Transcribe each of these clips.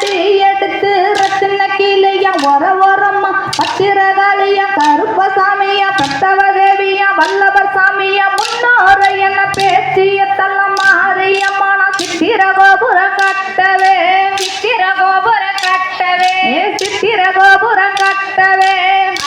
பாடி எடுத்து ரத்தின கீழையா ஒரமா பத்திரகாளியா கருப்பசாமியா பத்தவ தேவியா வல்லவர் சாமியா முன்னோர என்ன பேச்சிய தள்ள மாரியம்மான சித்திர கோபுரம் கட்டவே சித்திர கோபுரம் கட்டவே சித்திர கோபுரம் கட்டவே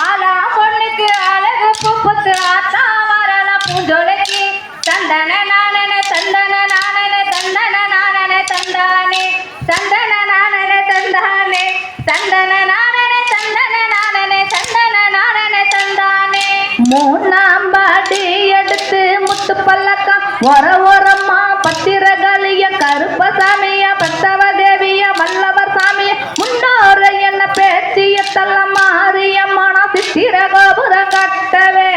ஆலா பொண்ணுக்கு அழகு புப்புத்து ஆத்தா வரல பூஞ்சொலைக்கு தந்தன நானே தந்தன நானே தந்தன நானே தந்தானே தந்தன நானே தந்தானே தந்தன நானே தந்தன நானே தந்தன நானே தந்தானே மூணாம் பாடி எடுத்து முத்து பல்லக்கம் ஒரமா பத்திரகாளிய கருப்பசாமிய பத்தவ தேவிய வல்லவர் சாமிய முன்னோர என்ன பேச்சிய தள்ள மாரியம்மான சித்திர கோபுரம் கட்டவே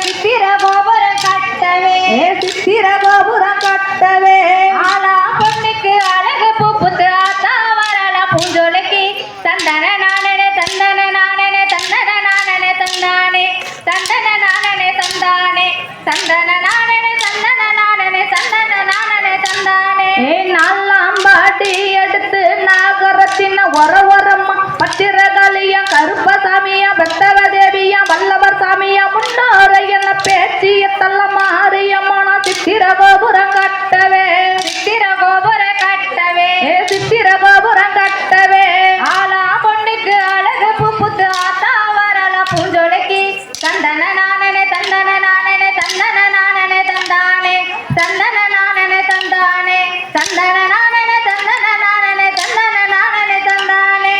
சித்திர கோபுரம் கட்டவே சித்திர கோபுரம் கட்டவே ஆலா பொண்ணுக்கு அழகு பூப்புத்து ஆத்தா வரல பூஞ்சொலைக்கு தந்தன நானே தந்தன நானே தந்தன நானே தந்தானே தந்தன நானே தந்தானே தந்தன நானே தந்தன நானே தந்தன நானே தந்தானே நாலாம் பாடி எடுத்து நாகரத்தின ஒரமா பத்திரகாளியா கருப்பசாமியா பத்தவ தேவியா வல்லவர் சாமியா முன்னோர என்ன பேச்சிய தள்ள மாரியம்மான சித்திர கோபுரம் கட்டவே சித்திர கோபுரம் கட்டவே சித்திர கோபுரம் கட்டவே ஆலா பொண்ணுக்கு அழகு புப்புத்து ஆத்தா வரல பூஞ்சொலைக்கு தந்தன நானே தந்தன நானே தந்தன நானே தந்தானே தந்தன நானே தந்தானே தந்தன நானே தந்தன நானே தந்தன நானே தந்தானே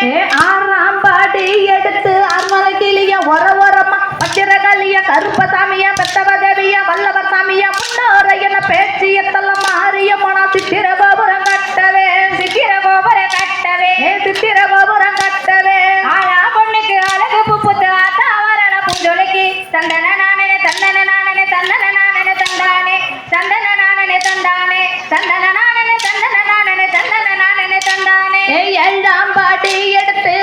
ஆறாம் பாடி எடுத்து அர்மல கிளிய ஒரமா பத்திரகாளிய கருப்பசாமியா பெத்தவ தேவியா வல்லவர் சாமியா முன்னோர என பேச்சிய தள்ள மாரியம்மான சித்திர கோபுரம் கட்டவே சித்திர கோபுரம் கட்டவே சித்திர கோபுரம் கட்டவே ஆயா பொண்ணுக்கு அழகு புப்புத்து ஆத்தா வரல பூஞ்சொலைக்கு தந்தன நானே தந்தன நானே தந்தன நானே தந்தானே தந்தன நானே தந்தானே தந்தன நானே தந்தன நானே தந்தன நானே தந்தானே ஏழாம் பாடி எடுத்து